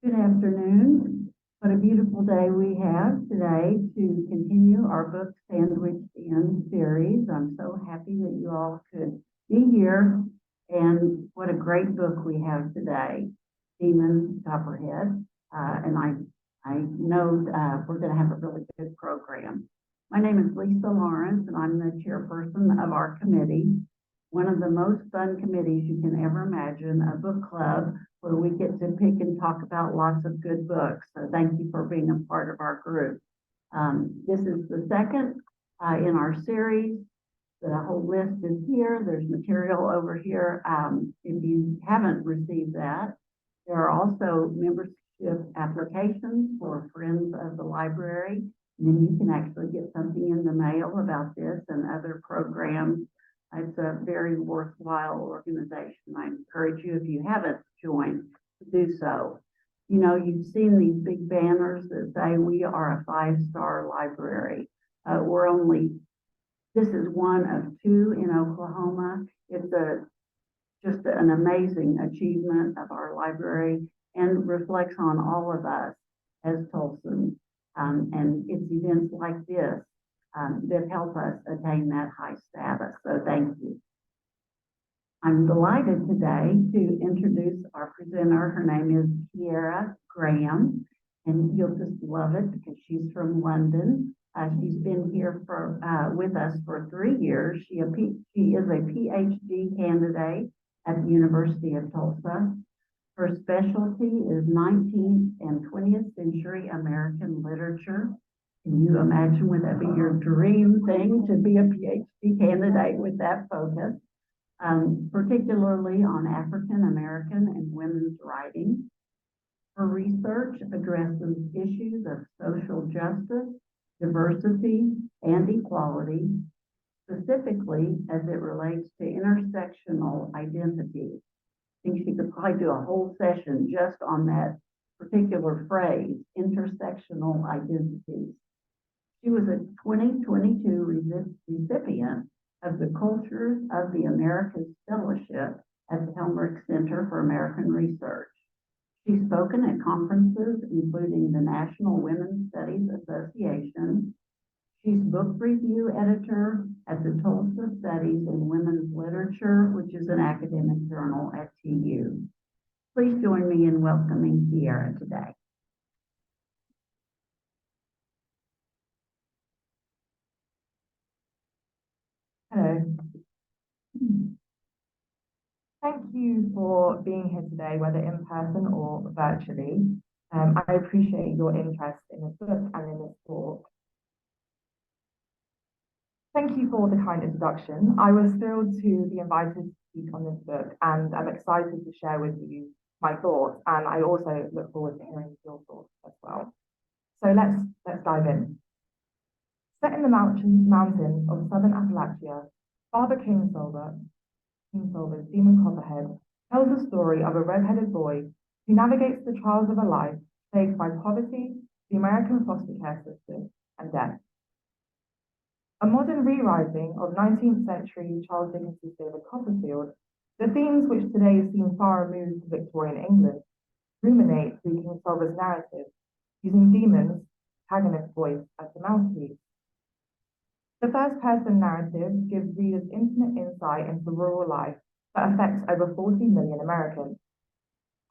Good afternoon. What a beautiful day we have today to continue our book Sandwiched In series. I'm so happy that you all could be here, and what a great book we have today, Demon Copperhead. And I know we're going to have a really good program. My name is Lisa Lawrence, and I'm the chairperson of our committee, one of the most fun committees you can ever imagine, a book club where we get to pick and talk about lots of good books. So thank you for being a part of our group. This is the second in our series. The whole list is here. There's material over here. If you haven't received that, there are also membership applications for friends of the library. And then you can actually get something in the mail about this and other programs. It's a very worthwhile organization. I encourage you, if you haven't joined, to do so. You know, you've seen these big banners that say we are a 5-star library. This is one of 2 in Oklahoma. It's just an amazing achievement of our library and reflects on all of us as Tulsans. And it's events like this that help us attain that high status. So thank you. I'm delighted today to introduce our presenter. Her name is Ciara Graham, and you'll just love it because she's from London. She's been here with us for 3 years. She is a PhD candidate at the University of Tulsa. Her specialty is 19th and 20th century American literature. Can you imagine, would that be your dream thing, to be a PhD candidate with that focus, particularly on African American and women's writing? Her research addresses issues of social justice, diversity, and equality, specifically as it relates to intersectional identities. I think she could probably do a whole session just on that particular phrase, intersectional identities. She was a 2022 recipient of the Cultures of the Americas Fellowship at the Helmerich Center for American Research. She's spoken at conferences including the National Women's Studies Association. She's book review editor at the Tulsa Studies in Women's Literature, which is an academic journal at TU. Please join me in welcoming Ciara today. Hello. Thank you for being here today, whether in person or virtually. I appreciate your interest in this book and in this talk. Thank you for the kind introduction. I was thrilled to be invited to speak on this book, and I'm excited to share with you my thoughts, and I also look forward to hearing your thoughts as well. So let's dive in. Set in the mountains of southern Appalachia, Father Kingsolver's Demon Copperhead tells the story of a red-headed boy who navigates the trials of a life plagued by poverty, the American foster care system, and death. A modern rewriting of 19th century Charles Dickens' David Copperfield, the themes which today seem far removed to Victorian England ruminate through Kingsolver's narrative, using Demon's protagonist voice as the mouthpiece. The first-person narrative gives readers intimate insight into rural life that affects over 40 million Americans.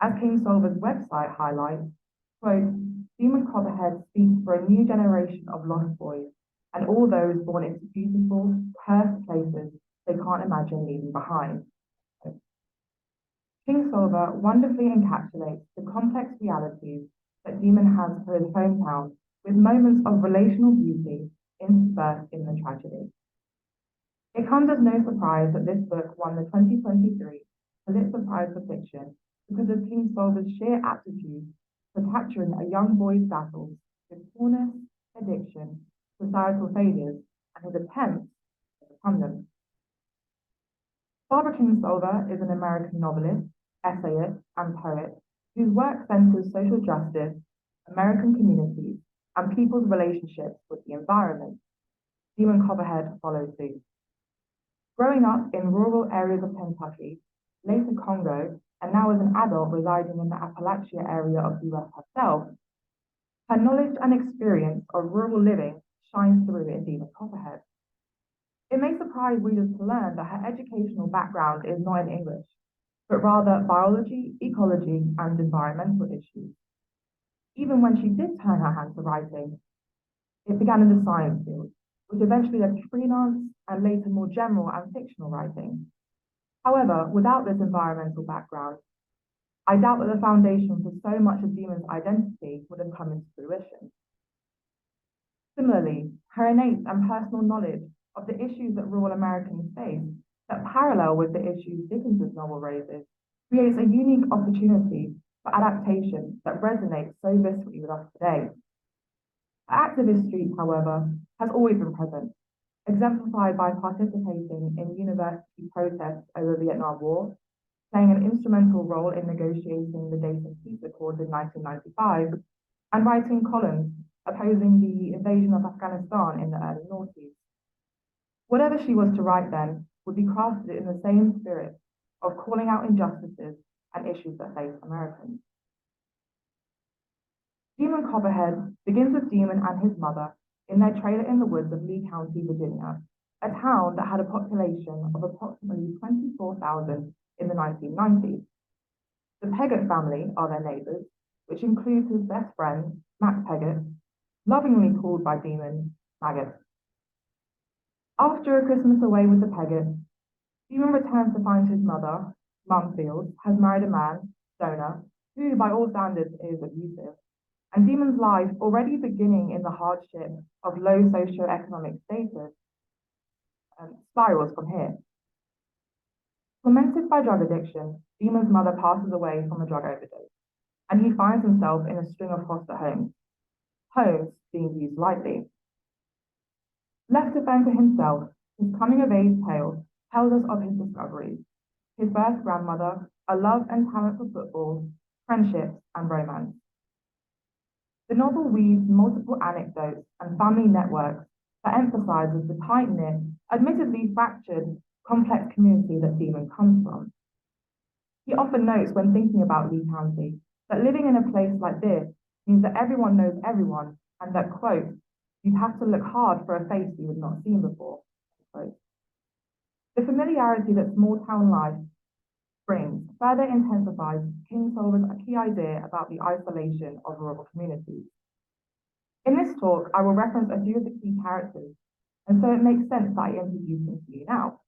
As Kingsolver's website highlights, quote, Demon Copperhead speaks for a new generation of lost boys and all those born into beautiful, cursed places they can't imagine leaving behind. Kingsolver wonderfully encapsulates the complex realities that Demon has for his hometown, with moments of relational beauty interspersed in the tragedy. It comes as no surprise that this book won the 2023 Pulitzer Prize for Fiction because of Kingsolver's sheer aptitude for capturing a young boy's battles with poorness, addiction, societal failures, and his attempts to overcome them. Barbara Kingsolver is an American novelist, essayist, and poet whose work centers social justice, American communities, and people's relationships with the environment. Demon Copperhead follows suit. Growing up in rural areas of Kentucky, later Congo, and now as an adult residing in the Appalachia area of the US herself, her knowledge and experience of rural living shines through in Demon Copperhead. It may surprise readers to learn that her educational background is not in English, but rather biology, ecology, and environmental issues. Even when she did turn her hand to writing, it began in the science field, which eventually led to freelance and later more general and fictional writing. However, without this environmental background, I doubt that the foundation for so much of Demon's identity would have come into fruition. Similarly, her innate and personal knowledge of the issues that rural Americans face that parallel with the issues Dickens's novel raises creates a unique opportunity for adaptation that resonates so viscerally with us today. Her activist streak, however, has always been present, exemplified by participating in university protests over the Vietnam War, playing an instrumental role in negotiating the Dayton Peace Accords in 1995, and writing columns opposing the invasion of Afghanistan in the early noughties. Whatever she was to write then would be crafted in the same spirit of calling out injustices and issues that face Americans. Demon Copperhead begins with Demon and his mother in their trailer in the woods of Lee County, Virginia, a town that had a population of approximately 24,000 in the 1990s. The Peggott family are their neighbors, which includes his best friend, Max Peggott, lovingly called by Demon, Maggot. After a Christmas away with the Peggotts, Demon returns to find his mother, Mumfield, has married a man, Stoner, who by all standards is abusive, and Demon's life, already beginning in the hardship of low socioeconomic status, spirals from here. Tormented by drug addiction, Demon's mother passes away from a drug overdose, and he finds himself in a string of foster homes being used lightly. Left to fend for himself, his coming-of-age tale tells us of his discoveries, his birth grandmother, a love and talent for football, friendships, and romance. The novel weaves multiple anecdotes and family networks that emphasizes the tight-knit, admittedly fractured, complex community that Demon comes from. He often notes when thinking about Lee County that living in a place like this means that everyone knows everyone and that, quote, you'd have to look hard for a face you had not seen before, quote. The familiarity that small town life brings further intensifies Kingsolver's key idea about the isolation of rural communities. In this talk, I will reference a few of the key characters, and so it makes sense that I introduce them to you now.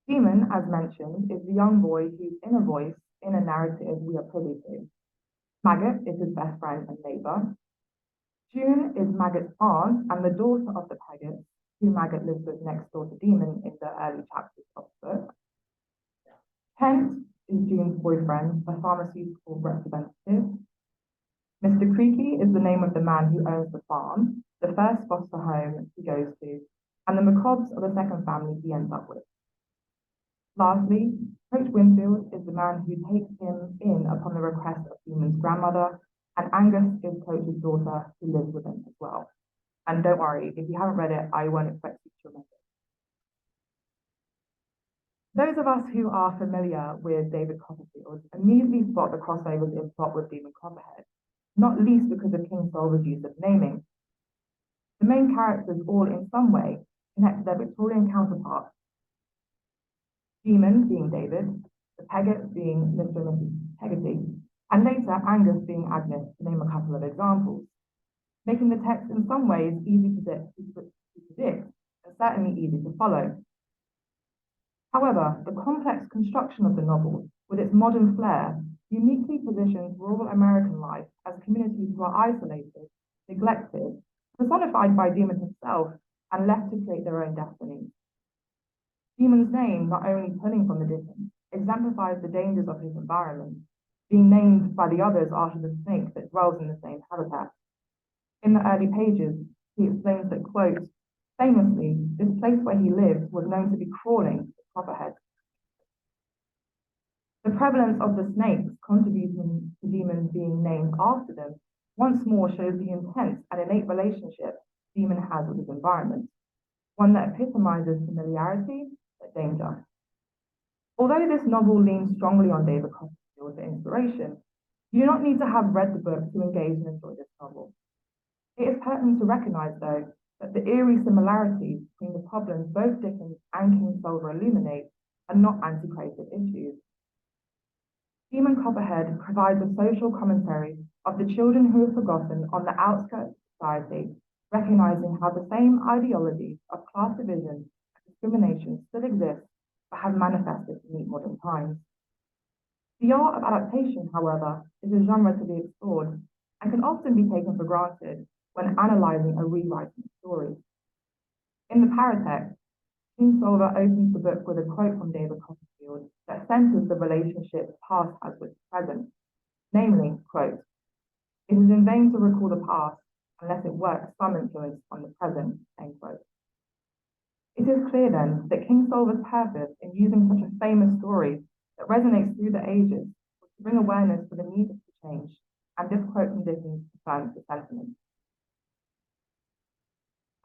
Demon, as mentioned, is the young boy whose inner voice in a narrative we are privy to. Maggot is his best friend and neighbor. June is Maggot's aunt and the daughter of the Peggotts, who Maggot lives with next door to Demon in the early chapters of the book. Kent is June's boyfriend, a pharmaceutical representative. Mr. Creaky is the name of the man who owns the farm, the first foster home he goes to, and the Macobs are the second family he ends up with. Lastly, Coach Winfield is the man who takes him in upon the request of Demon's grandmother, and Angus is Coach's daughter who lives with him as well. And don't worry, if you haven't read it, I won't expect you to remember. Those of us who are familiar with David Copperfield immediately spot the crossovers in plot with Demon Copperhead, not least because of Kingsolver's use of naming. The main characters all in some way connect to their Victorian counterparts. Demon being David, the Peggotts being Mr. and Mrs. Peggotty, and later Angus being Agnes, to name a couple of examples, making the text in some ways easy to predict and certainly easy to follow. However, the complex construction of the novel, with its modern flair, uniquely positions rural American life as communities who are isolated, neglected, personified by Demon himself, and left to create their own destiny. Demon's name, not only pulling from the distance, exemplifies the dangers of his environment, being named by the others after the snake that dwells in the same habitat. In the early pages, he explains that, quote, famously, this place where he lived was known to be crawling with Copperhead. The prevalence of the snakes contributing to Demon being named after them once more shows the intense and innate relationship Demon has with his environment, one that epitomizes familiarity but danger. Although this novel leans strongly on David Copperfield for inspiration, you do not need to have read the book to engage and enjoy this novel. It is pertinent to recognise, though, that the eerie similarities between the problems both Dickens and Kingsolver illuminate are not antiquated issues. Demon Copperhead provides a social commentary of the children who are forgotten on the outskirts of society, recognising how the same ideologies of class division and discrimination still exist but have manifested to meet modern times. The art of adaptation, however, is a genre to be explored and can often be taken for granted when analysing a rewriting story. In the paratext, Kingsolver opens the book with a quote from David Copperfield that centres the relationship the past has with the present, namely, quote, "It is in vain to recall the past unless it works some influence on the present," end quote. It is clear then that Kingsolver's purpose in using such a famous story that resonates through the ages was to bring awareness to the need for change, and this quote from Dickens confirms the sentiment.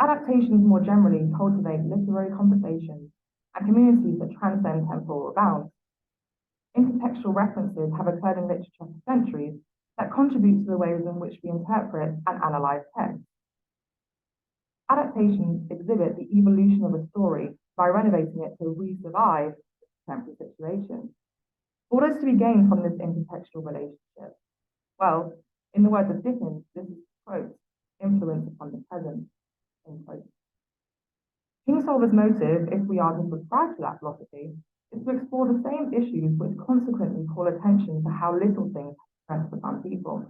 Adaptations more generally cultivate literary conversations and communities that transcend temporal bounds. Intertextual references have occurred in literature for centuries that contribute to the ways in which we interpret and analyse text. Adaptations exhibit the evolution of a story by renovating it to re-survive the contemporary situation. What is to be gained from this intertextual relationship? Well, in the words of Dickens, this is, quote, "influence upon the present," end quote. Kingsolver's motive, if we are to subscribe to that philosophy, is to explore the same issues which consequently call attention to how little things have for some people.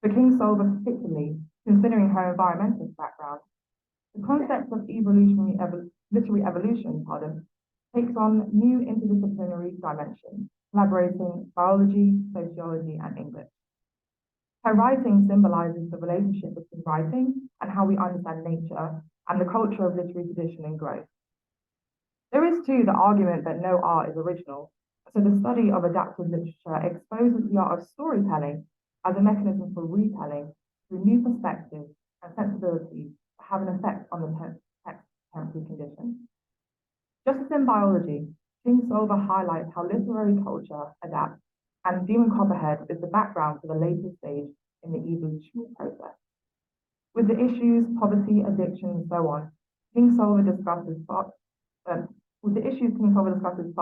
For Kingsolver particularly, considering her environmentalist background, the concept of literary evolution, takes on new interdisciplinary dimensions, collaborating biology, sociology, and English. Her writing symbolises the relationship between writing and how we understand nature and the culture of literary tradition and growth. There is, too, the argument that no art is original, so the study of adapted literature exposes the art of storytelling as a mechanism for retelling through new perspectives and sensibilities that have an effect on the text's contemporary conditions. Just as in biology, Kingsolver highlights how literary culture adapts, and Demon Copperhead is the background for the latest stage in the evolutionary process. With the issues, poverty, addiction, and so on, Kingsolver discusses far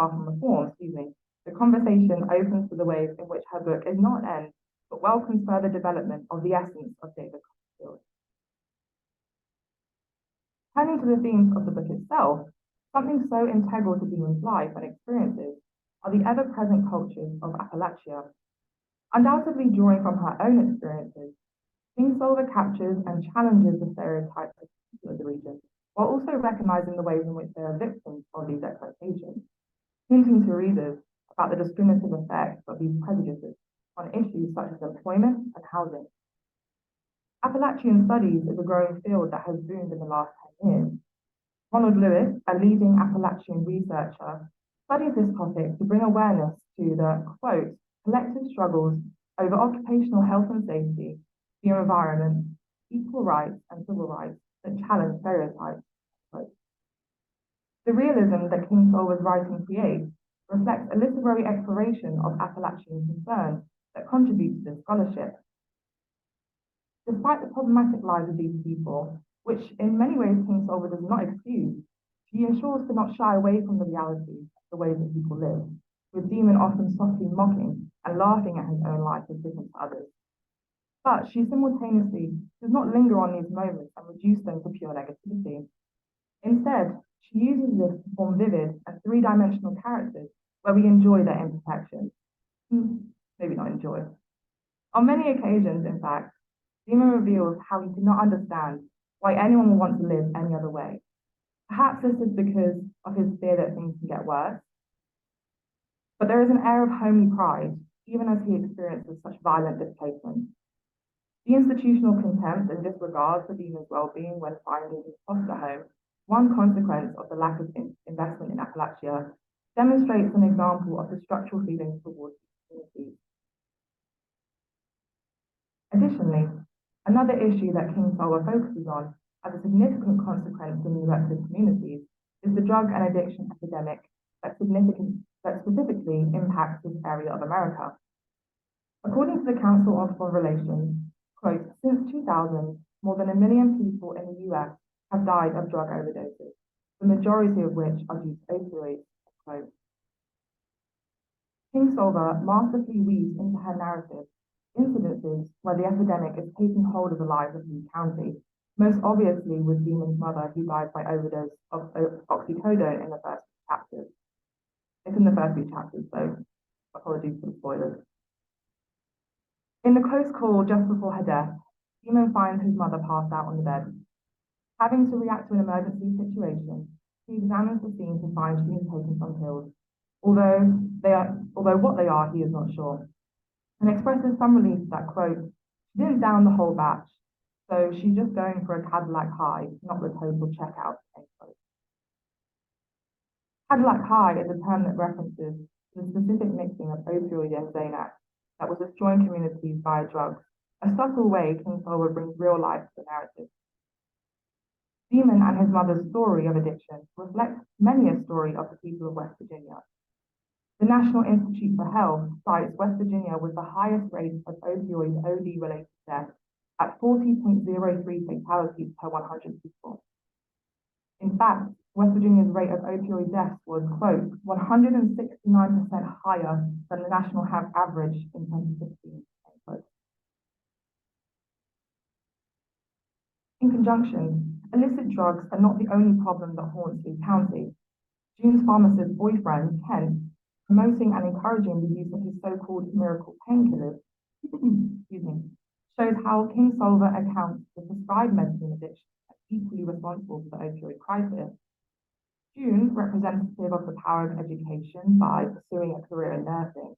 from reform, the conversation opens to the ways in which her book is not an end, but welcomes further development of the essence of David Copperfield. Turning to the themes of the book itself, something so integral to Demon's life and experiences are the ever-present cultures of Appalachia. Undoubtedly drawing from her own experiences, Kingsolver captures and challenges the stereotypes of people of the region, while also recognizing the ways in which they are victims of these expectations, hinting to readers about the discriminative effects of these prejudices on issues such as employment and housing. Appalachian studies is a growing field that has boomed in the last 10 years. Ronald Lewis, a leading Appalachian researcher, studies this topic to bring awareness to the, quote, "collective struggles over occupational health and safety, the environment, equal rights and civil rights that challenge stereotypes." Quote. The realism that Kingsolver's writing creates reflects a literary exploration of Appalachian concerns that contribute to this scholarship. Despite the problematic lives of these people, which in many ways Kingsolver does not excuse, she ensures to not shy away from the reality of the ways that people live, with Demon often softly mocking and laughing at his own life as different to others. But she simultaneously does not linger on these moments and reduce them to pure negativity. Instead, she uses this to form vivid and three-dimensional characters where we enjoy their imperfections. Maybe not enjoy. On many occasions, in fact, Demon reveals how he did not understand why anyone would want to live any other way. Perhaps this is because of his fear that things can get worse. But there is an air of homely pride, even as he experiences such violent displacement. The institutional contempt and disregard for Demon's well-being when finding his foster home, one consequence of the lack of investment in Appalachia, demonstrates an example of the structural feelings towards these communities. Additionally, another issue that Kingsolver focuses on as a significant consequence in the elected communities is the drug and addiction epidemic that that specifically impacts this area of America. According to the Council on Foreign Relations, quote, since 2000, more than 1 million people in the US have died of drug overdoses, the majority of which are due to opioids, quote. Kingsolver masterfully weaves into her narrative incidences where the epidemic is taking hold of the lives of Lee County, most obviously with Demon's mother who died by overdose of oxycodone in the first chapters. It's in the first few chapters, so apologies for the spoilers. In the close call just before her death, Demon finds his mother passed out on the bed. Having to react to an emergency situation, he examines the scene to find she has taken some pills, although what they are, he is not sure, and expresses some relief that, quote, she didn't down the whole batch, so she's just going for a Cadillac high, not the total checkout, end quote. Cadillac high is a term that references the specific mixing of opioid and Xanax that was destroying communities via drugs, a subtle way Kingsolver brings real life to the narrative. Demon and his mother's story of addiction reflects many a story of the people of West Virginia. The National Institute for Health cites West Virginia with the highest rate of opioid OD-related deaths at 40.03 fatalities per 100 people. In fact, West Virginia's rate of opioid deaths was, quote, 169% higher than the national average in 2016, quote. In conjunction, illicit drugs are not the only problem that haunts Lee County. June's pharmacist's boyfriend, Ken, promoting and encouraging the use of his so-called miracle painkillers, shows how Kingsolver accounts for prescribed medicine addiction as equally responsible for the opioid crisis. June, representative of the power of education by pursuing a career in nursing,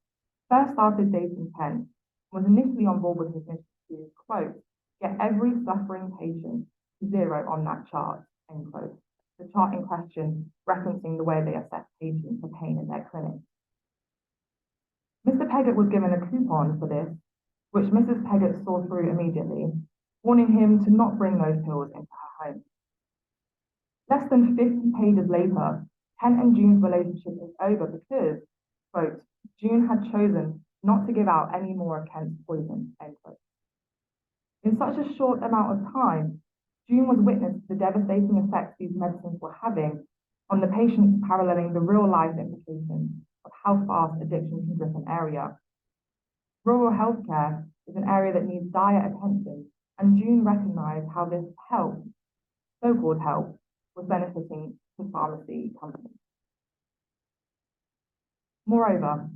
first started dating Ken, was initially on board with his mission to, quote, get every suffering patient to 0 on that chart, end quote. The chart in question referencing the way they assess patients for pain in their clinic. Mr. Peggott was given a coupon for this, which Mrs. Peggott saw through immediately, warning him to not bring those pills into her home. Less than 50 pages later, Ken and June's relationship is over because, quote, June had chosen not to give out any more of Ken's poison, end quote. In such a short amount of time, June was witness to the devastating effects these medicines were having on the patients, paralleling the real-life implications of how fast addiction can grip an area. Rural healthcare is an area that needs dire attention, and June recognized how this help, so-called help, was benefiting the pharmacy companies. Moreover,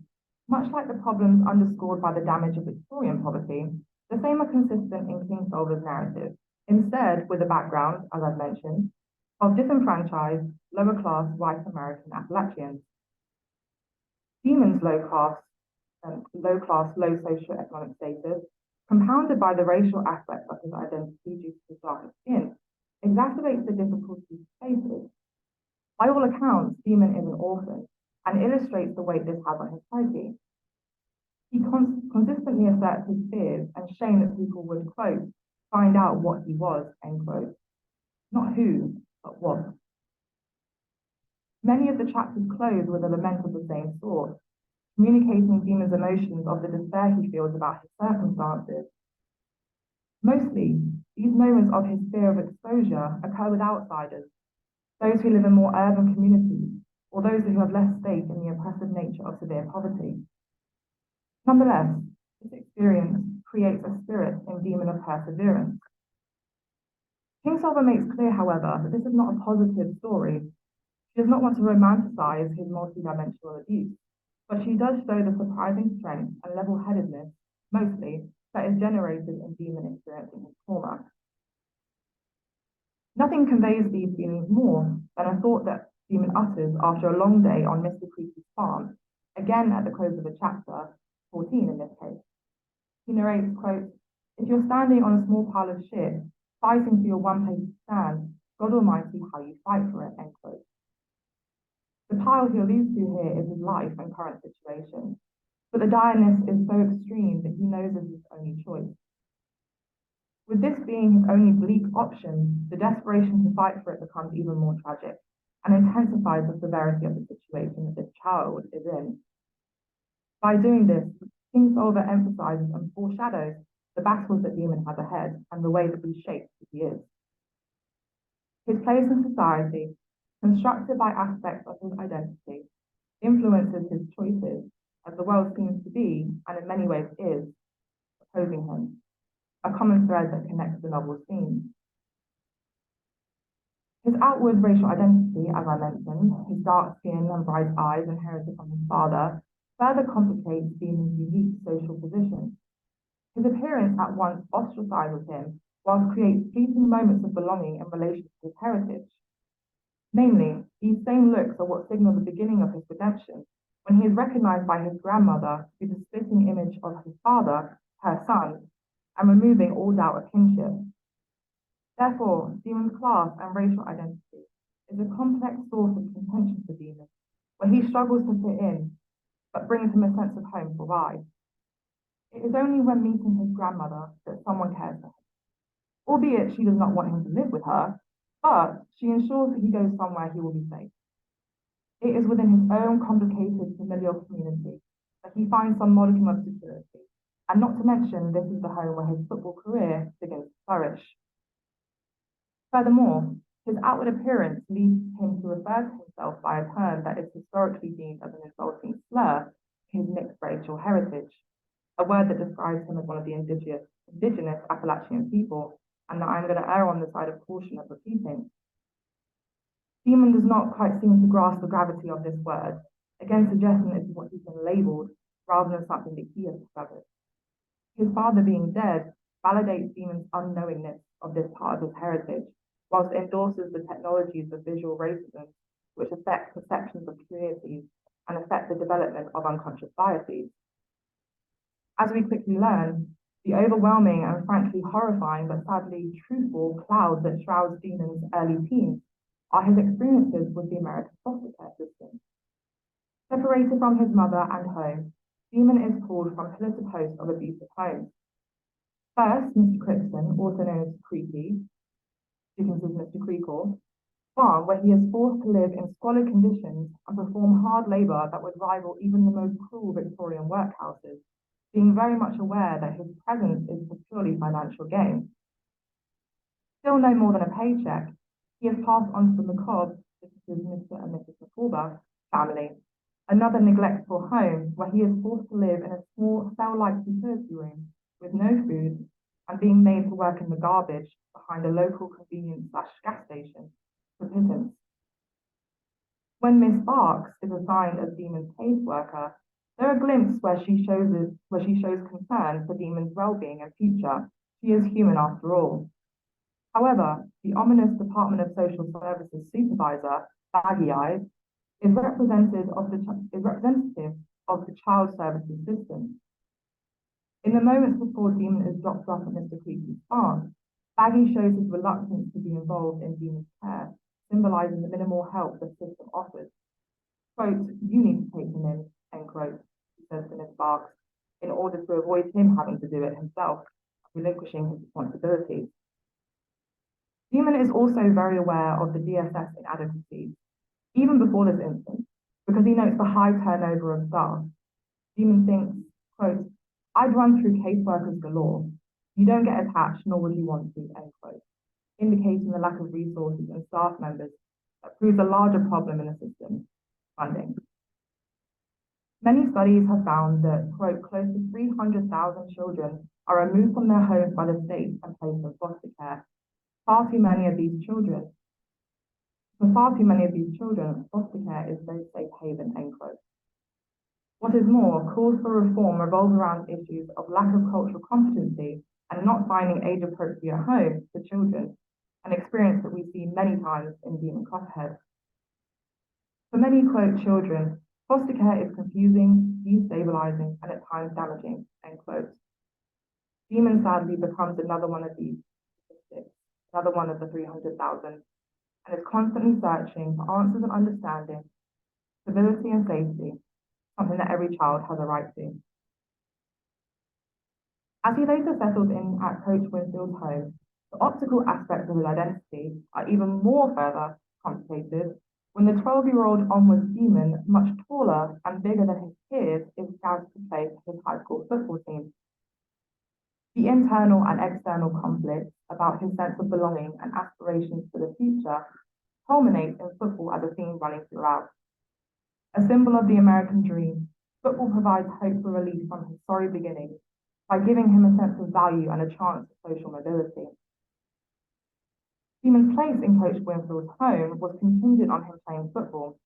much like the problems underscored by the damage of Victorian poverty, the same are consistent in Kingsolver's narrative, instead with a background, as I've mentioned, of disenfranchised, lower-class white American Appalachians. Demon's low-class, low socioeconomic status, compounded by the racial aspects of his identity due to his darker skin, exacerbates the difficulties he faces. By all accounts, Demon is an orphan and illustrates the weight this has on his psyche. He consistently asserts his fears and shame that people would, quote, find out what he was, end quote. Not who, but what. Many of the chapters close with a lament of the same sort, communicating Demon's emotions of the despair he feels about his circumstances. Mostly, these moments of his fear of exposure occur with outsiders, those who live in more urban communities, or those who have less stake in the oppressive nature of severe poverty. Nonetheless, this experience creates a spirit in Demon of perseverance. Kingsolver makes clear, however, that this is not a positive story. She does not want to romanticize his multidimensional abuse, but she does show the surprising strength and level-headedness, mostly, that is generated in Demon experiencing his trauma. Nothing conveys these feelings more than a thought that Demon utters after a long day on Mr. Creasy's farm, again at the close of the chapter, 14 in this case. He narrates, quote, if you're standing on a small pile of shit, fighting for your one place to stand, God Almighty, how you fight for it, end quote. The pile he alludes to here is his life and current situation, but the direness is so extreme that he knows it's his only choice. With this being his only bleak option, the desperation to fight for it becomes even more tragic. and intensifies the severity of the situation that this child is in. By doing this, Kingsolver emphasizes and foreshadows the battles that Demon has ahead and the way that he shapes who he is. His place in society, constructed by aspects of his identity, influences his choices as the world seems to be, and in many ways is, opposing him, a common thread that connects the novel's themes. His outward racial identity, as I mentioned, his dark skin and bright eyes inherited from his father, further complicates Demon's unique social position. His appearance at once ostracizes him, whilst creates fleeting moments of belonging in relation to his heritage. Namely, these same looks are what signal the beginning of his redemption, when he is recognized by his grandmother through the splitting image of his father, her son, and removing all doubt of kinship. Therefore, Demon's class and racial identity is a complex source of contention for Demon, where he struggles to fit in, but brings him a sense of home for Rye. It is only when meeting his grandmother that someone cares for him, albeit she does not want him to live with her, but she ensures that he goes somewhere he will be safe. It is within his own complicated familial community that he finds some modicum of security, and not to mention this is the home where his football career begins to flourish. Furthermore, his outward appearance leads him to refer to himself by a term that is historically deemed as an insulting slur to his mixed racial heritage, a word that describes him as one of the indigenous Appalachian people, and that I'm going to err on the side of caution of repeating. Demon does not quite seem to grasp the gravity of this word, again suggesting this is what he's been labelled rather than something that he has discovered. His father being dead validates Demon's unknowingness of this part of his heritage, whilst it endorses the technologies of visual racism, which affect perceptions of communities and affect the development of unconscious biases. As we quickly learn, the overwhelming and frankly horrifying but sadly truthful cloud that shrouds Demon's early teens are his experiences with the American foster care system. Separated from his mother and home, Demon is pulled from pillar to post of abusive homes. First, Mr. Crickson, also known as Creaky, Dickens's Mr. Creakle, farm where he is forced to live in squalid conditions and perform hard labour that would rival even the most cruel Victorian workhouses, being very much aware that his presence is for purely financial gain. Still no more than a paycheck, he is passed on to the macabre Mr. and Mrs. McCorber family, another neglectful home where he is forced to live in a small cell-like utility room with no food and being made to work in the garbage behind a local convenience/gas station for pittance. When Miss Barks is assigned as Demon's caseworker, there are glimpses where she shows concern for Demon's well-being and future. She is human after all. However, the ominous Department of Social Services supervisor, Baggy Eyes, is representative of the child services system. In the moments before Demon is dropped off at Mr. Creaky's farm, Baggy shows his reluctance to be involved in Demon's care, symbolizing the minimal help the system offers. Quote, "You need to take him in," end quote, he says to Miss Barks, in order to avoid him having to do it himself, relinquishing his responsibilities. Demon is also very aware of the DSS inadequacies, even before this instance, because he notes the high turnover of staff. Demon thinks, quote, "I'd run through caseworkers galore. You don't get attached, nor would you want to," end quote, indicating the lack of resources and staff members that proves a larger problem in the system, funding. Many studies have found that, quote, "close to 300,000 children are removed from their homes by the state and placed in foster care. For far too many of these children, foster care is no safe haven," end quote. What is more, calls for reform revolve around issues of lack of cultural competency and not finding age-appropriate homes for children, an experience that we see many times in Demon Copperhead. For many, quote, "children, foster care is confusing, destabilizing, and at times damaging," end quote. Demon sadly becomes another one of these statistics, another one of the 300,000, and is constantly searching for answers and understanding, stability and safety, something that every child has a right to. As he later settles in at Coach Winfield's home, the optical aspects of his identity are even more further complicated when the 12-year-old onward Demon, much taller and bigger than his peers, is scouted to play for his high school football team. The internal and external conflicts about his sense of belonging and aspirations for the future culminate in football as a theme running throughout. A symbol of the American dream, football provides hope for release from his sorry beginnings by giving him a sense of value and a chance at social mobility. Demon's place in Coach Winfield's home was contingent on him playing football.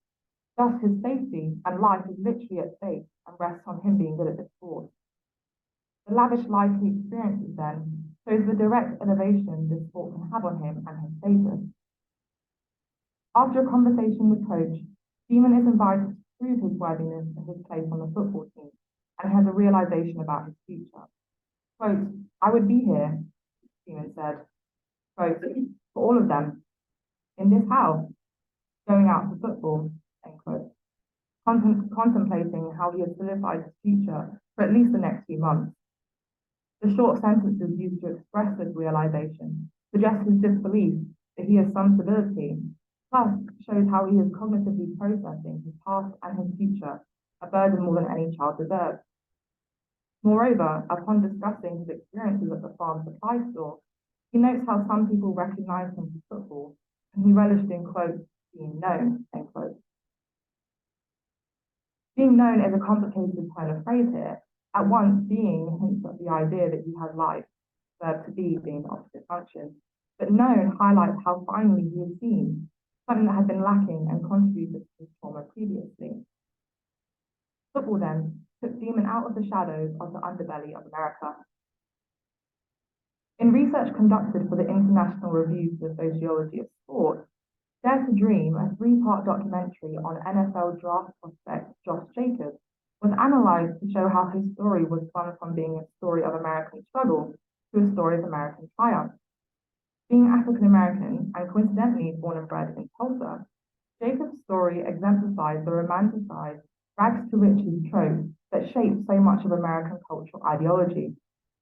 Thus, his safety and life is literally at stake and rests on him being good at the sport. The lavish life he experiences then shows the direct elevation this sport can have on him and his status. After a conversation with Coach, Demon is invited to prove his worthiness and his place on the football team and has a realization about his future. Quote, "I would be here," Demon said, quote, "for all of them, in this house, going out for football," end quote, contemplating how he has solidified his future for at least the next few months. The short sentences used to express this realization suggest his disbelief that he has some stability, plus shows how he is cognitively processing his past and his future, a burden more than any child deserves. Moreover, upon discussing his experiences at the farm supply store, he notes how some people recognized him for football, and he relished in, quote, "being known," end quote. Being known is a complicated turn of phrase here. At once, being hints at the idea that he has life, verb to be being the opposite function, but known highlights how finely he is seen, something that had been lacking and contributed to his trauma previously. Football, then, took Demon out of the shadows of the underbelly of America. In research conducted for the International Review for the Sociology of Sport, Dare to Dream, a 3-part documentary on NFL draft prospect Josh Jacobs, was analysed to show how his story was spun from being a story of American struggle to a story of American triumph. Being African American and coincidentally born and bred in Tulsa, Jacobs' story exemplifies the romanticized rags to riches trope that shapes so much of American cultural ideology,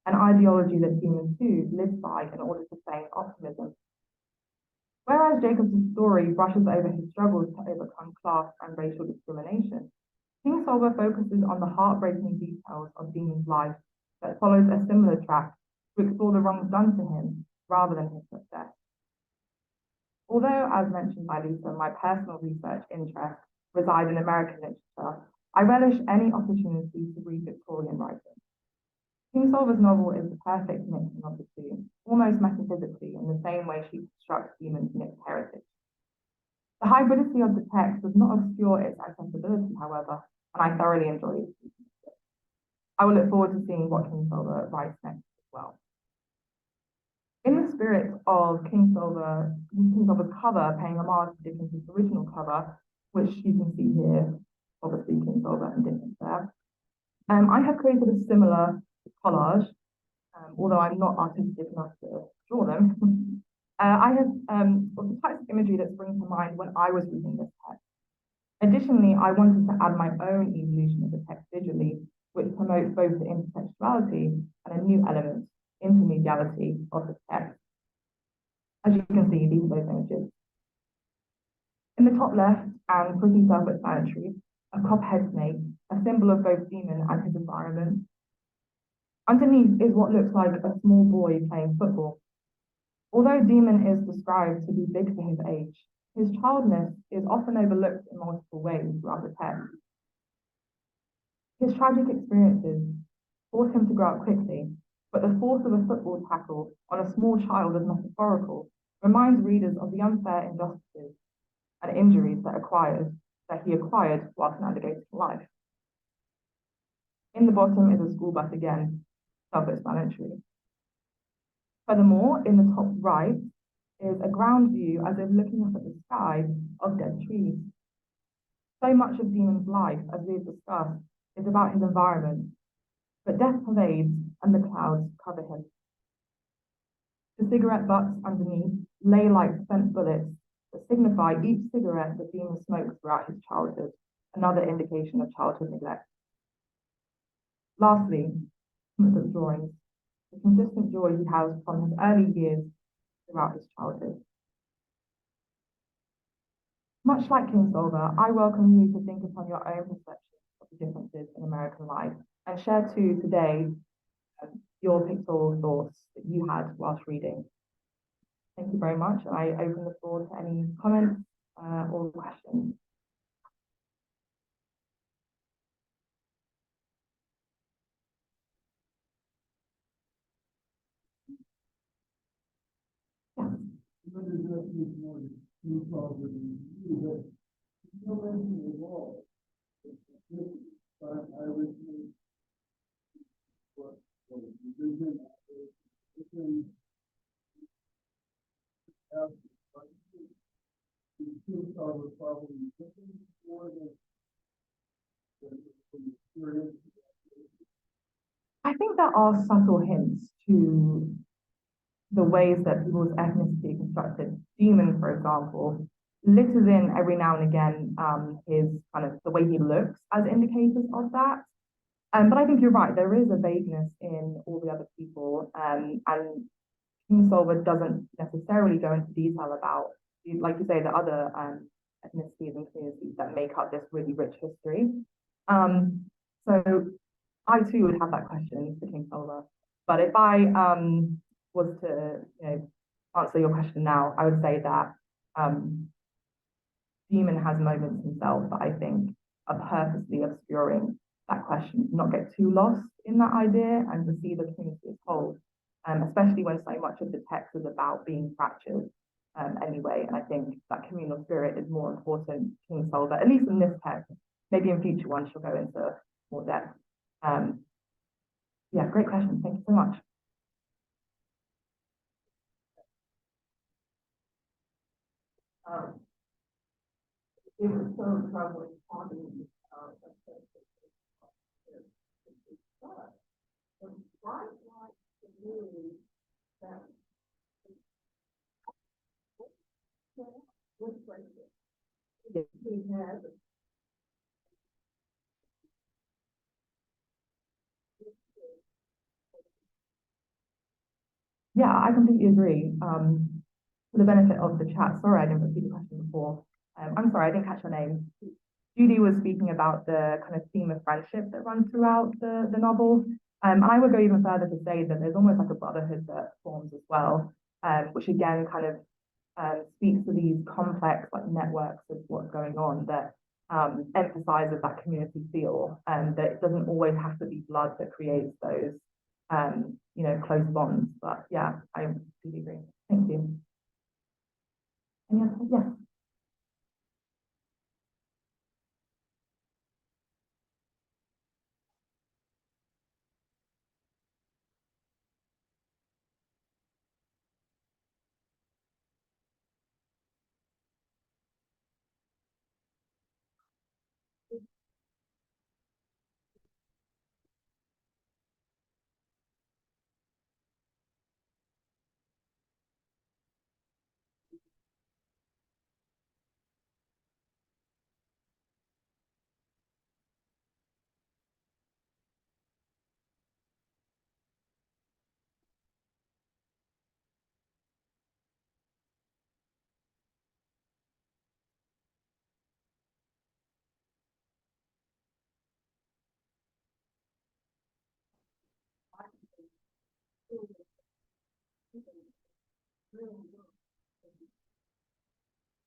an ideology that Demon too lives by in order to feign optimism. Whereas Jacobs' story brushes over his struggles to overcome class and racial discrimination, Kingsolver focuses on the heartbreaking details of Demon's life that follows a similar track to explore the wrongs done to him rather than his success. Although, as mentioned by Lisa, my personal research interests reside in American literature, I relish any opportunity to read Victorian writing. Kingsolver's novel is the perfect mixing of the two, almost metaphysically in the same way she constructs Demon's mixed heritage. The hybridity of the text does not obscure its accessibility, however, and I thoroughly enjoy it. I will look forward to seeing what Kingsolver writes next as well. In the spirit of Kingsolver's cover paying homage to Dickens' original cover, which you can see here, obviously Kingsolver and Dickens there, I have created a similar collage, although I'm not artistic enough to draw them. I have the types of imagery that spring to mind when I was reading this text. Additionally, I wanted to add my own evolution of the text visually, which promotes both the intertextuality and a new element, intermediality of the text. As you can see, these are those images. In the top left, and pretty self-explanatory, a copperhead snake, a symbol of both Demon and his environment. Underneath is what looks like a small boy playing football. Although Demon is described to be big for his age, his childness is often overlooked in multiple ways throughout the text. His tragic experiences force him to grow up quickly, but the force of a football tackle on a small child as metaphorical reminds readers of the unfair injustices and injuries that he acquired whilst navigating life. In the bottom is a school bus again, self-explanatory. Furthermore, in the top right is a ground view as if looking up at the sky of dead trees. So much of Demon's life, as we've discussed, is about his environment, but death pervades and the clouds cover him. The cigarette butts underneath lay like spent bullets that signify each cigarette that Demon smoked throughout his childhood, another indication of childhood neglect. Lastly, the drawings, the consistent joy he has from his early years throughout his childhood. Much like Kingsolver, I welcome you to think upon your own perceptions of the differences in American life and share too today your pictorial thoughts that you had whilst reading. Thank you very much. I open the floor to any comments or questions. I think there are subtle hints to the ways that people's ethnicity is constructed. Demon, for example, litters in every now and again his kind of the way he looks as indicators of that. But I think you're right, there is a vagueness in all the other people, and Kingsolver doesn't necessarily go into detail about, like you say, the other ethnicities and communities that make up this really rich history. So I too would have that question for Kingsolver. But if I was to, answer your question now, I would say that Demon has moments himself that I think are purposely obscuring that question, not get too lost in that idea and to see the community as whole, especially when so much of the text is about being fractured anyway. And I think that communal spirit is more important to Kingsolver, at least in this text. Maybe in future ones she'll go into more depth. Yeah, great question. Thank you so much. It was so troubling talking Yeah, I completely agree. For the benefit of the chat, sorry, I didn't repeat the question before. I'm sorry, I didn't catch your name. Judy was speaking about the kind of theme of friendship that runs throughout the novel. And I would go even further to say that there's almost like a brotherhood that forms as well, which again kind of speaks to these complex like networks of what's going on that emphasizes that community feel, and that it doesn't always have to be blood that creates those close bonds. But yeah, I completely agree. Thank you. And yes.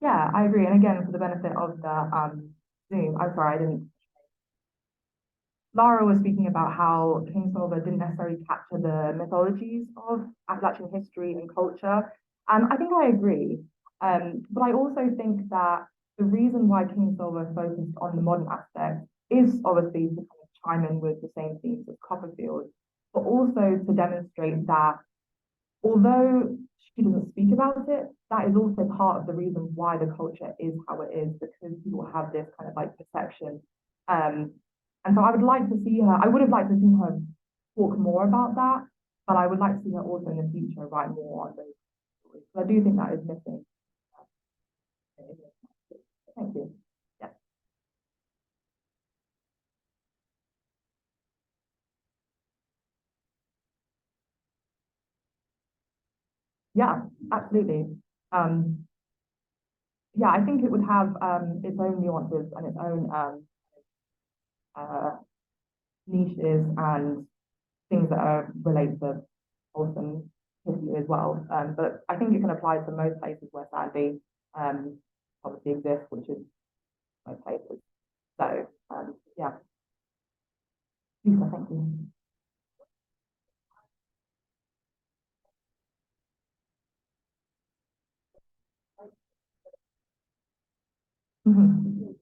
Yeah, I agree. And again, for the benefit of the Zoom, I'm sorry, I didn't. Lara was speaking about how Kingsolver didn't necessarily capture the mythologies of Appalachian history and culture. And I think I agree. But I also think that the reason why Kingsolver focused on the modern aspect is obviously to kind of chime in with the same themes as Copperfield, but also to demonstrate that although she doesn't speak about it, that is also part of the reason why the culture is how it is, because people have this kind of like perception. And so I would like to see her, I would have liked to see her talk more about that, but I would like to see her also in the future write more on those stories. So I do think that is missing. Thank you. Yeah. Yeah, absolutely. yeah, I think it would have its own nuances and its own uh, niches and things that are related to wholesome history as well. But I think it can apply to most places where sadly poverty exists, which is most places. So yeah, Lisa, thank you. Mhm.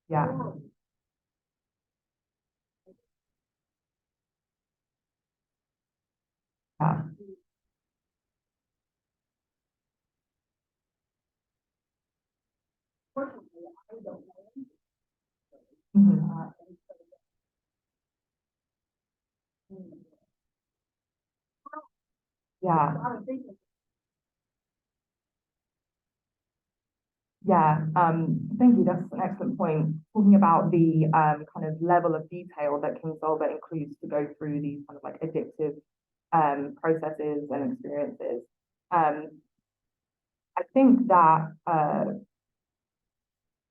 Yeah, yeah. Mhm. Yeah, yeah. Thank you. That's an excellent point. Talking about the kind of level of detail that Kingsolver includes to go through these kind of like addictive processes and experiences. Um, I think that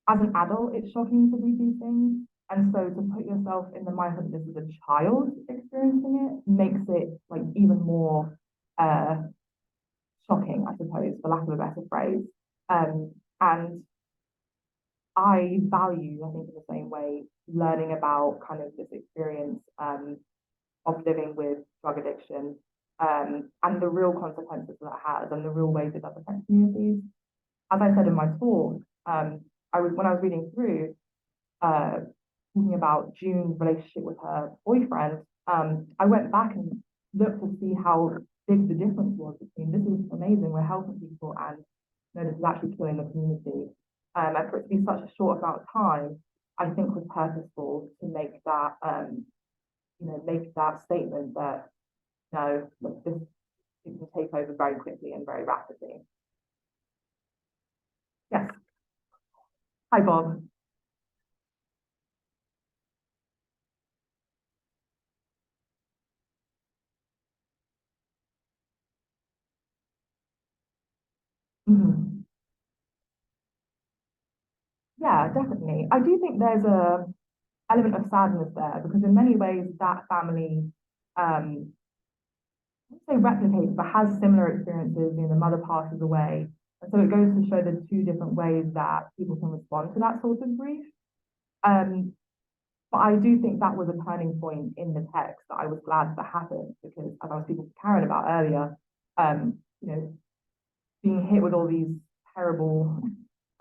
as an adult, it's shocking to read these things. And so to put yourself in the mindset that this is a child experiencing it makes it like even more uh, shocking, I suppose, for lack of a better phrase. And I value, I think, in the same way, learning about kind of this experience of living with drug addiction and the real consequences that it has and the real ways it does affect communities. As I said in my talk, when I was reading through, uh, talking about June's relationship with her boyfriend, I went back and looked to see how big the difference was between this is amazing, we're helping people, and this is actually killing the community. And for it to be such a short amount of time, I think was purposeful to make that, make that statement that no, look, this it can take over very quickly and very rapidly. Yes. Hi, Bob. Mhm. Yeah, definitely. I do think there's a element of sadness there because in many ways that family I wouldn't say replicates but has similar experiences. The mother passes away, and so it goes to show the two different ways that people can respond to that sort of grief. um but I do think that was a turning point in the text that I was glad that happened, because as I was speaking to Karen about earlier, you know, being hit with all these terrible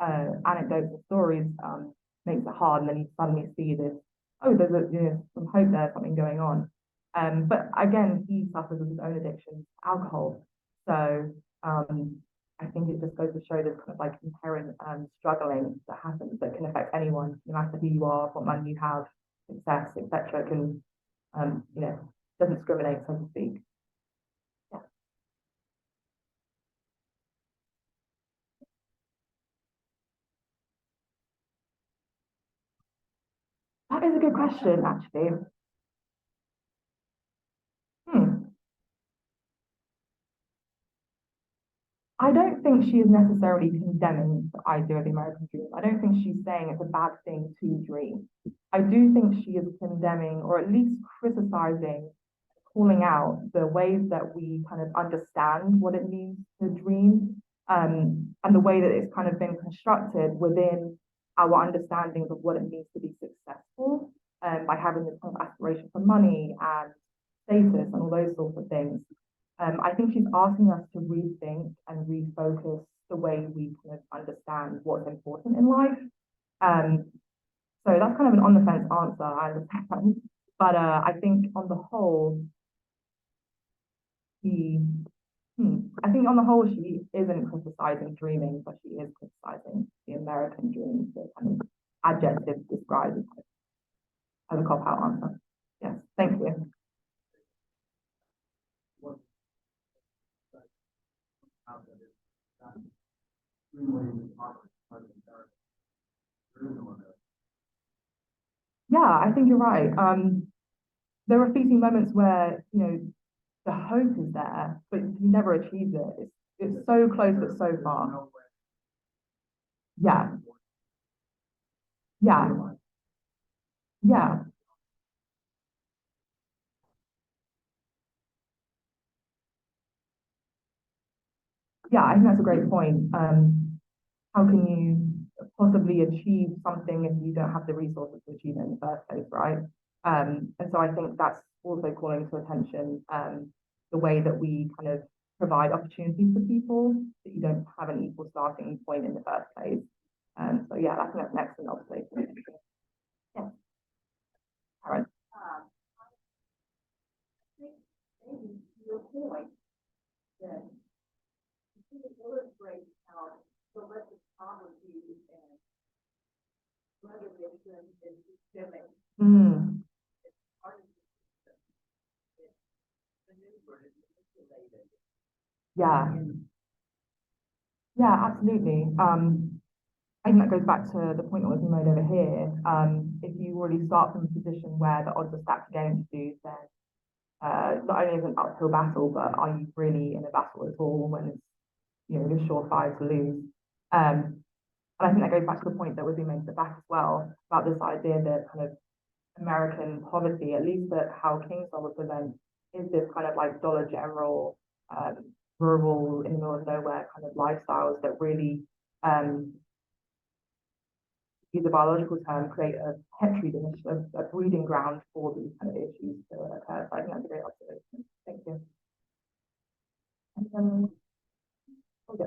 anecdotes and stories makes it hard, and then you suddenly see this, oh, there's some hope there, something going on. But again, he suffers with his own addiction to alcohol. So I think it just goes to show this kind of like inherent struggling that happens that can affect anyone, no matter who you are, what money you have, success, etc. Can doesn't discriminate, so to speak. Yeah. That is a good question, actually. Hmm. I don't think she is necessarily condemning the idea of the American dream. I don't think she's saying it's a bad thing to dream. I do think she is condemning, or at least criticizing, calling out the ways that we kind of understand what it means to dream, and the way that it's kind of been constructed within our understandings of what it means to be successful, by having this kind of aspiration for money and status and all those sorts of things. I think she's asking us to rethink and refocus the way we kind of understand what's important in life. Um, so that's kind of an on the fence answer, I understand. But I think on the whole, she, I think on the whole, she isn't criticizing dreaming, but she is criticizing the American dream, the kind of adjective described as a cop out answer. Yes, thank you. Yeah, I think you're right. There are fleeting moments where, the hope is there, but you never achieve it. It's so close but so far. Yeah, yeah, yeah, yeah. I think that's a great point. How can you possibly achieve something if you don't have the resources to achieve it in the first place, right? And so I think that's also calling to attention the way that we kind of provide opportunities for people that you don't have an equal starting point in the first place. So yeah, that's an excellent observation. Yeah, Karen. Your point that it illustrates how selective poverty and reservation is systemic. Mm. Yeah, yeah, absolutely. I think that goes back to the point that was made over here. If you already start from a position where the odds are stacked against you, then not only is it an uphill battle, but are you really in a battle at all when it's, you're surefire to lose? And I think that goes back to the point that was being made at the back as well, about this idea that kind of American poverty, at least that how Kingsolver presents, is this kind of like Dollar General, rural, in the middle of nowhere kind of lifestyles that really, use a biological term, create a petri dish, a breeding ground for these kind of issues to occur. So I think that's a great observation. Thank you. And oh, yeah.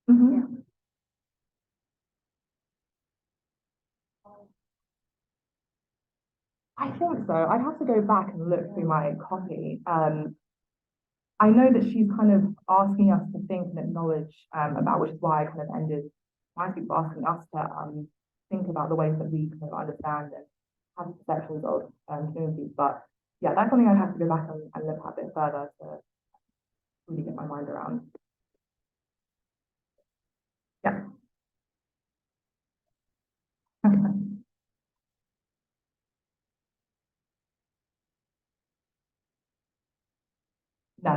Mm-hmm. I think so. I'd have to go back and look through my copy. I know that she's kind of asking us to think and acknowledge about, which is why I kind of ended my speech asking us to think about the ways that we kind of understand and have perceptions of communities. But yeah, that's something I'd have to go back and look at a bit further to really get my mind around. Yeah. No,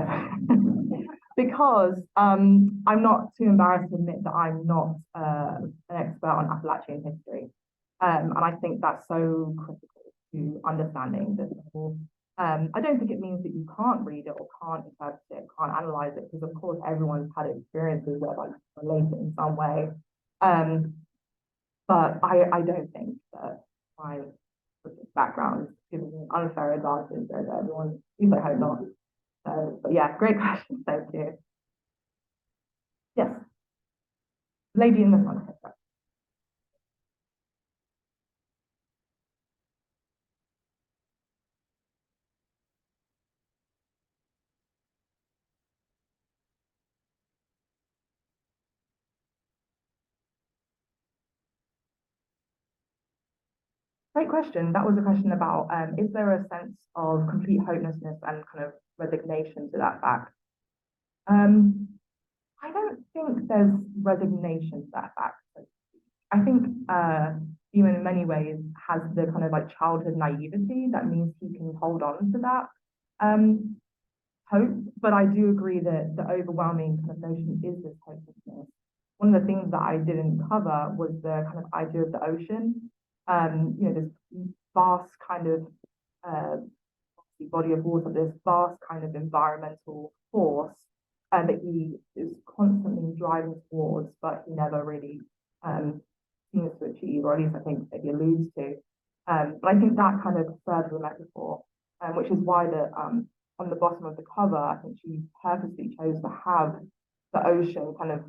because I'm not too embarrassed to admit that I'm not an expert on Appalachian history. And I think that's so critical to understanding this level. I don't think it means that you can't read it or can't interpret it, can't analyze it, because of course everyone's had experiences where like relate it in some way. But I don't think that my background gives me an unfair advantage over everyone, even though I hope not. But yeah, great question. Thank you. Yes, lady in the front. Great question. That was a question about is there a sense of complete hopelessness and kind of resignation to that fact? Um, I don't think there's resignation to that fact. I think Human in many ways has the kind of like childhood naivety that means he can hold on to that hope. But I do agree that the overwhelming kind of notion is this hopelessness. One of the things that I didn't cover was the kind of idea of the ocean. This vast kind of body of water, this vast kind of environmental force that he is constantly driving towards, but he never really seems to achieve, or at least I think that he alludes to. But I think that kind of serves as a metaphor, which is why on the bottom of the cover, I think she purposely chose to have the ocean kind of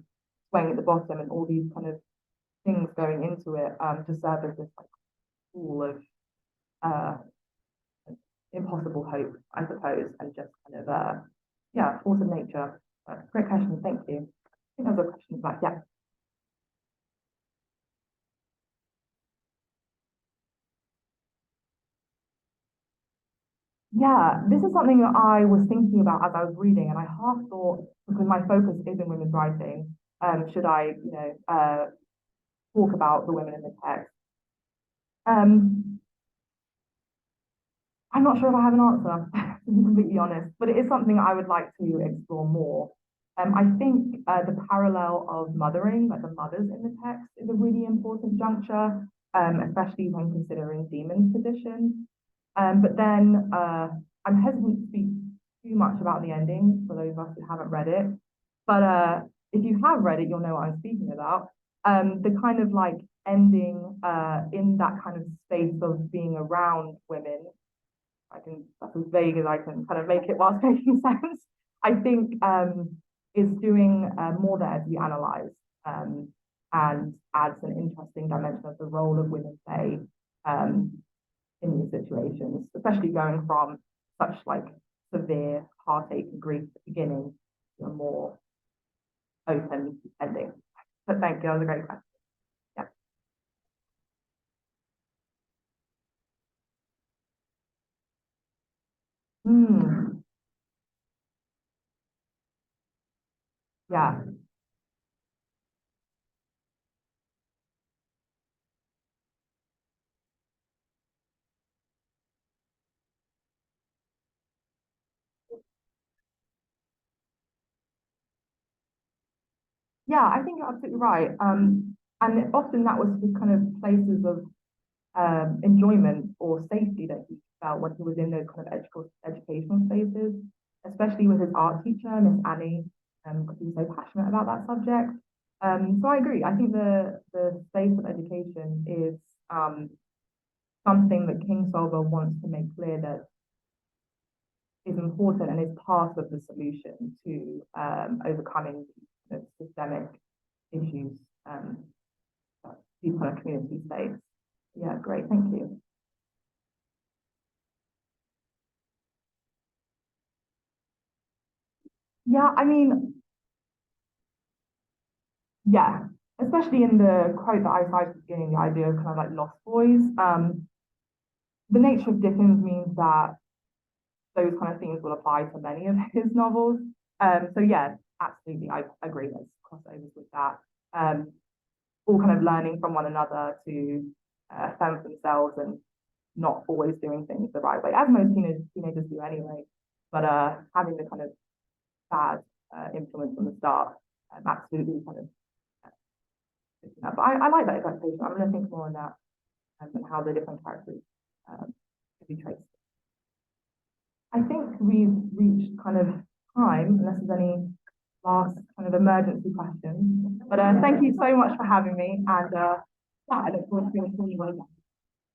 swaying at the bottom and all these kind of things going into it to serve as this like pool of uh, impossible hope, I suppose, and just kind of yeah, force of nature. Great question, thank you. I think there's a question back, yeah. Yeah, this is something that I was thinking about as I was reading, and I half thought, because my focus is in women's writing, should I, talk about the women in the text? Um, I'm not sure if I have an answer, to be completely honest, but it is something I would like to explore more. I think the parallel of mothering, like the mothers in the text, is a really important juncture, especially when considering Demon's position. But then I'm hesitant to speak too much about the ending for those of us who haven't read it. But if you have read it, you'll know what I'm speaking about. The kind of like ending in that kind of space of being around women, that's as vague as I can kind of make it whilst making sense. I think is doing more there to be analysed and adds an interesting dimension of the role of women play in these situations, especially going from such like severe heartache and grief at the beginning to a more open ending. But thank you, that was a great question. Yeah. Yeah. Yeah, I think you're absolutely right. And often that was his kind of places of enjoyment or safety that he felt when he was in those kind of educational spaces, especially with his art teacher, Miss Annie, because he was so passionate about that subject. So I agree. I think the space of education is something that Kingsolver wants to make clear that is important and is part of the solution to overcoming systemic issues that these kind of communities face. Yeah, great, thank you. Yeah, I mean, yeah, especially in the quote that I cited at the beginning, the idea of kind of like lost boys. The nature of Dickens means that those kind of themes will apply to many of his novels. So yeah, absolutely, I agree. There's crossovers with that. All kind of learning from one another to fend for themselves and not always doing things the right way, as most teenagers do anyway. But having the kind of bad influence from the start, absolutely kind of. But I like that adaptation. I'm going to think more on that and how the different characters can be traced. I think we've reached kind of time, unless there's any last kind of emergency questions. But thank you so much for having me, and yeah, I look forward to seeing you later.